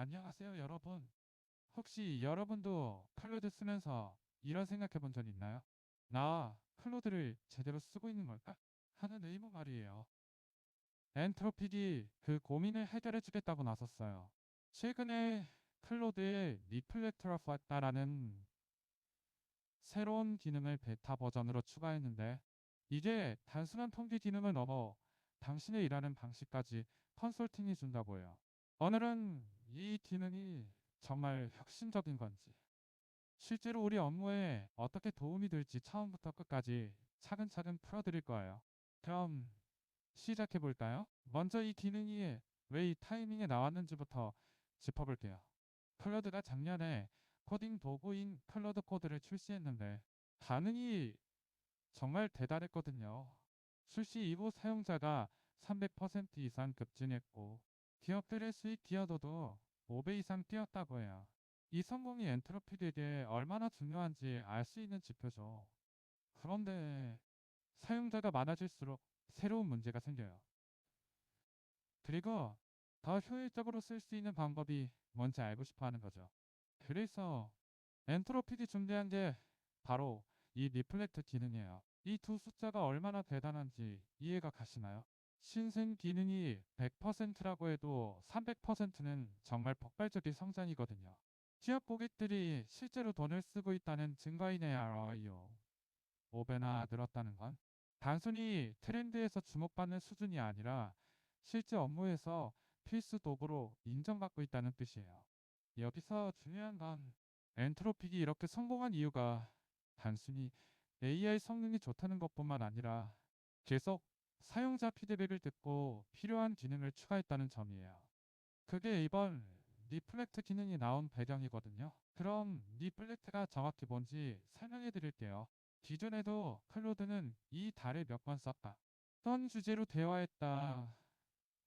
안녕하세요, 여러분. 혹시 여러분도 클로드 쓰면서 이런 생각해 본 적 있나요? 나 클로드를 제대로 쓰고 있는 걸까? 하는 의무 말이에요. 엔트로피디 그 고민을 해결해 주겠다고 나섰어요. 최근에 클로드에 리플렉터라고 했다라는 새로운 기능을 베타 버전으로 추가했는데 이제 단순한 통계 기능을 넘어 당신의 일하는 방식까지 컨설팅해 준다고 해요. 오늘은 이 기능이 정말 혁신적인 건지, 실제로 우리 업무에 어떻게 도움이 될지 처음부터 끝까지 차근차근 풀어드릴 거예요. 그럼 시작해 볼까요? 먼저 이 기능이 왜 이 타이밍에 나왔는지부터 짚어볼게요. 클로드가 작년에 코딩 도구인 클로드 코드를 출시했는데 반응이 정말 대단했거든요. 출시 이후 사용자가 300% 이상 급증했고 기업들의 수익 기여도도 5배 이상 뛰었다고 해요. 이 성공이 엔트로피에게 얼마나 중요한지 알 수 있는 지표죠. 그런데 사용자가 많아질수록 새로운 문제가 생겨요. 그리고 더 효율적으로 쓸 수 있는 방법이 뭔지 알고 싶어 하는 거죠. 그래서 엔트로피디 준비한 게 바로 이 리플렉트 기능이에요. 이 두 숫자가 얼마나 대단한지 이해가 가시나요? 신생 기능이 100%라고 해도 300%는 정말 폭발적인 성장이거든요. 취업 고객들이 실제로 돈을 쓰고 있다는 증거이네요. 5배나 늘었다는 건 단순히 트렌드에서 주목받는 수준이 아니라 실제 업무에서 필수 도구로 인정받고 있다는 뜻이에요. 여기서 중요한 건 엔트로픽이 이렇게 성공한 이유가 단순히 AI 성능이 좋다는 것뿐만 아니라 계속 사용자 피드백을 듣고 필요한 기능을 추가했다는 점이에요. 그게 이번 리플렉트 기능이 나온 배경이거든요. 그럼 리플렉트가 정확히 뭔지 설명해 드릴게요. 기존에도 클로드는 이 달에 몇 번 썼다, 어떤 주제로 대화했다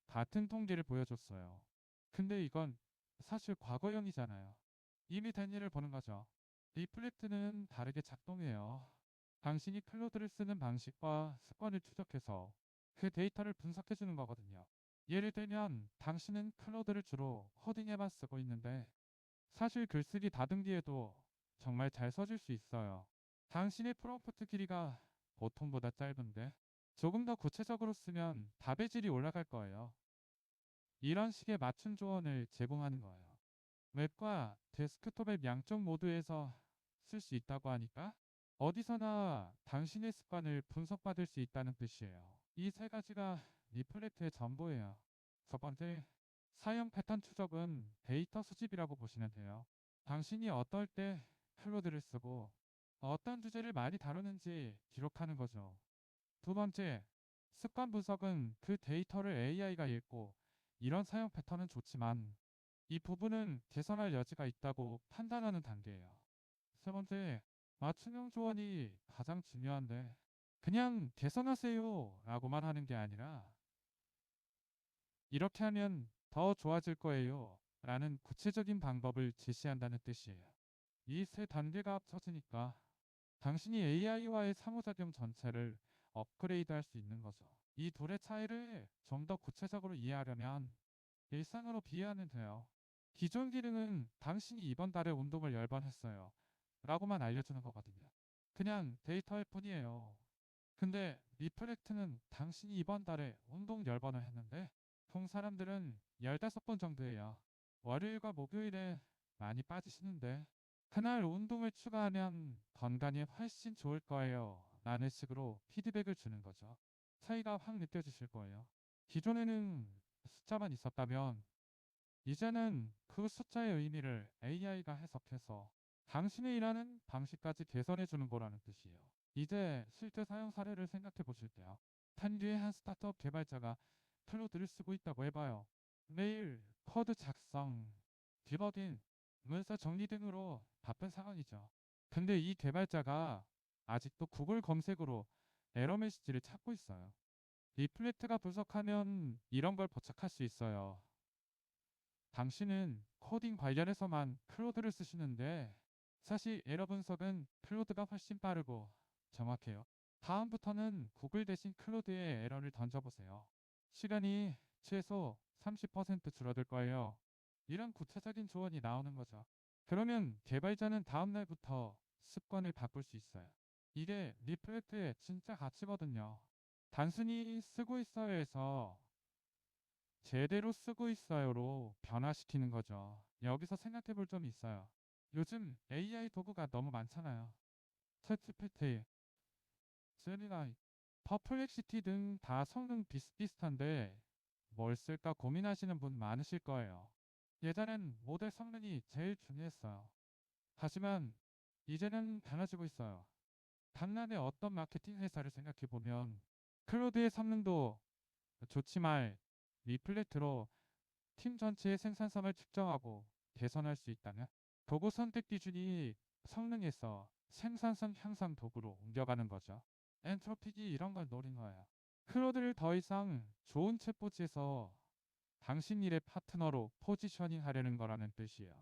같은 통계를 보여줬어요. 근데 이건 사실 과거형이잖아요. 이미 된 일을 보는 거죠. 리플렉트는 다르게 작동해요. 당신이 클로드를 쓰는 방식과 습관을 추적해서 그 데이터를 분석해 주는 거거든요. 예를 들면 당신은 클로드를 주로 코딩에만 쓰고 있는데 사실 글쓰기 다듬기에도 정말 잘 써질 수 있어요. 당신의 프롬프트 길이가 보통보다 짧은데 조금 더 구체적으로 쓰면 답의 질이 올라갈 거예요. 이런 식의 맞춤 조언을 제공하는 거예요. 웹과 데스크톱 앱 양쪽 모두에서 쓸 수 있다고 하니까 어디서나 당신의 습관을 분석받을 수 있다는 뜻이에요. 이 세 가지가 리플렉트의 전부예요. 첫 번째, 사용 패턴 추적은 데이터 수집이라고 보시면 돼요. 당신이 어떨 때 클로드를 쓰고 어떤 주제를 많이 다루는지 기록하는 거죠. 두 번째, 습관 분석은 그 데이터를 AI가 읽고 이런 사용 패턴은 좋지만 이 부분은 개선할 여지가 있다고 판단하는 단계예요. 세 번째, 맞춤형 조언이 가장 중요한데 그냥 개선하세요 라고만 하는 게 아니라 이렇게 하면 더 좋아질 거예요 라는 구체적인 방법을 제시한다는 뜻이에요. 이 세 단계가 합쳐지니까 당신이 AI와의 상호작용 전체를 업그레이드 할 수 있는 거죠. 이 둘의 차이를 좀 더 구체적으로 이해하려면 일상으로 비유하면 돼요. 기존 기능은 당신이 이번 달에 운동을 10번 했어요 라고만 알려주는 거거든요. 그냥 데이터일 뿐이에요. 근데 리플렉트는 당신이 이번 달에 운동 10번을 했는데 통 사람들은 15번 정도 해요. 월요일과 목요일에 많이 빠지시는데 그날 운동을 추가하면 건강에 훨씬 좋을 거예요 라는 식으로 피드백을 주는 거죠. 차이가 확 느껴지실 거예요. 기존에는 숫자만 있었다면 이제는 그 숫자의 의미를 AI가 해석해서 당신의 일하는 방식까지 개선해 주는 거라는 뜻이에요. 이제 실제 사용 사례를 생각해 보실 때요. 탄뒤의 한 스타트업 개발자가 클로드를 쓰고 있다고 해봐요. 매일 코드 작성, 디버깅, 문서 정리 등으로 바쁜 상황이죠. 근데 이 개발자가 아직도 구글 검색으로 에러 메시지를 찾고 있어요. 리플렉트가 분석하면 이런 걸 포착할 수 있어요. 당신은 코딩 관련해서만 클로드를 쓰시는데 사실 에러 분석은 클로드가 훨씬 빠르고 정확해요. 다음부터는 구글 대신 클로드에 에러를 던져보세요. 시간이 최소 30% 줄어들 거예요. 이런 구체적인 조언이 나오는 거죠. 그러면 개발자는 다음 날부터 습관을 바꿀 수 있어요. 이게 리플렉트의 진짜 가치거든요. 단순히 쓰고 있어요에서 제대로 쓰고 있어요로 변화시키는 거죠. 여기서 생각해 볼 점이 있어요. 요즘 AI 도구가 너무 많잖아요. 챗GPT, 제미나이, 퍼플렉시티 등 다 성능 비슷비슷한데 뭘 쓸까 고민하시는 분 많으실 거예요. 예전엔 모델 성능이 제일 중요했어요. 하지만 이제는 달라지고 있어요. 단란의 어떤 마케팅 회사를 생각해 보면 클로드의 성능도 좋지만 리플렉트로 팀 전체의 생산성을 측정하고 개선할 수 있다면 도구 선택 기준이 성능에서 생산성 향상 도구로 옮겨가는 거죠. 엔트로피기 이런 걸 노린 거예요. 클로드를 더 이상 좋은 챗봇에서 당신 일의 파트너로 포지셔닝 하려는 거라는 뜻이에요.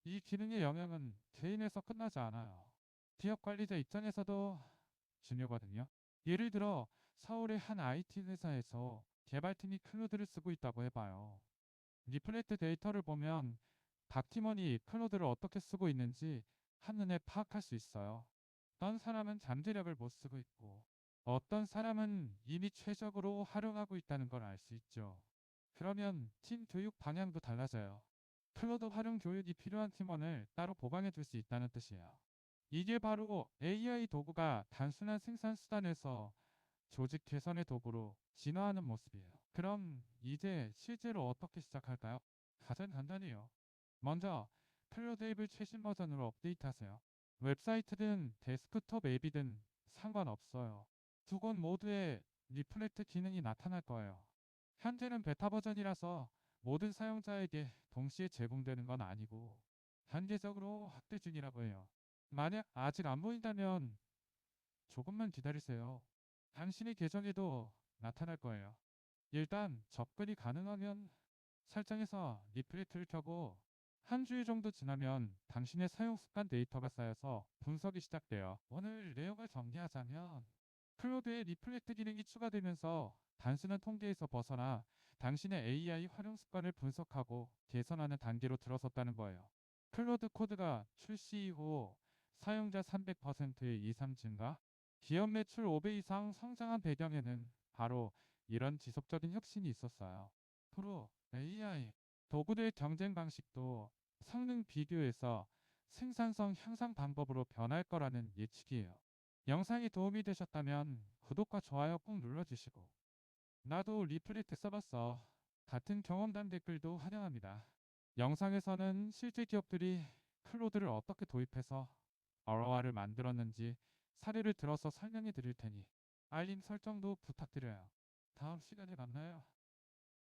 이 기능의 영향은 개인에서 끝나지 않아요. 기업 관리자 입장에서도 중요하거든요. 예를 들어 서울의 한 IT 회사에서 개발팀이 클로드를 쓰고 있다고 해봐요. 리플렉트 데이터를 보면 각 팀원이 클로드를 어떻게 쓰고 있는지 한눈에 파악할 수 있어요. 어떤 사람은 잠재력을 못 쓰고 있고 어떤 사람은 이미 최적으로 활용하고 있다는 걸 알 수 있죠. 그러면 팀 교육 방향도 달라져요. 클로드 활용 교육이 필요한 팀원을 따로 보강해 줄 수 있다는 뜻이에요. 이게 바로 AI 도구가 단순한 생산 수단에서 조직 개선의 도구로 진화하는 모습이에요. 그럼 이제 실제로 어떻게 시작할까요? 가장 간단해요. 먼저 클로드 앱을 최신 버전으로 업데이트하세요. 웹사이트든 데스크톱 앱이든 상관없어요. 두 곳 모두에 리플렉트 기능이 나타날 거예요. 현재는 베타 버전이라서 모든 사용자에게 동시에 제공되는 건 아니고 단계적으로 확대 중이라고 해요. 만약 아직 안 보인다면 조금만 기다리세요. 당신의 계정에도 나타날 거예요. 일단 접근이 가능하면 설정에서 리플렉트를 켜고 한 주일 정도 지나면 당신의 사용 습관 데이터가 쌓여서 분석이 시작돼요. 오늘 내용을 정리하자면 클로드에 리플렉트 기능이 추가되면서 단순한 통계에서 벗어나 당신의 AI 활용 습관을 분석하고 개선하는 단계로 들어섰다는 거예요. 클로드 코드가 출시 이후 사용자 300%의 이상 증가, 기업 매출 5배 이상 성장한 배경에는 바로 이런 지속적인 혁신이 있었어요. 앞으로 AI 도구들의 경쟁 방식도 성능 비교에서 생산성 향상 방법으로 변할 거라는 예측이에요. 영상이 도움이 되셨다면 구독과 좋아요 꼭 눌러주시고 나도 리플렉트 써봤어 같은 경험담 댓글도 환영합니다. 영상에서는 실제 기업들이 클로드를 어떻게 도입해서 ROI를 만들었는지 사례를 들어서 설명해 드릴 테니 알림 설정도 부탁드려요. 다음 시간에 만나요.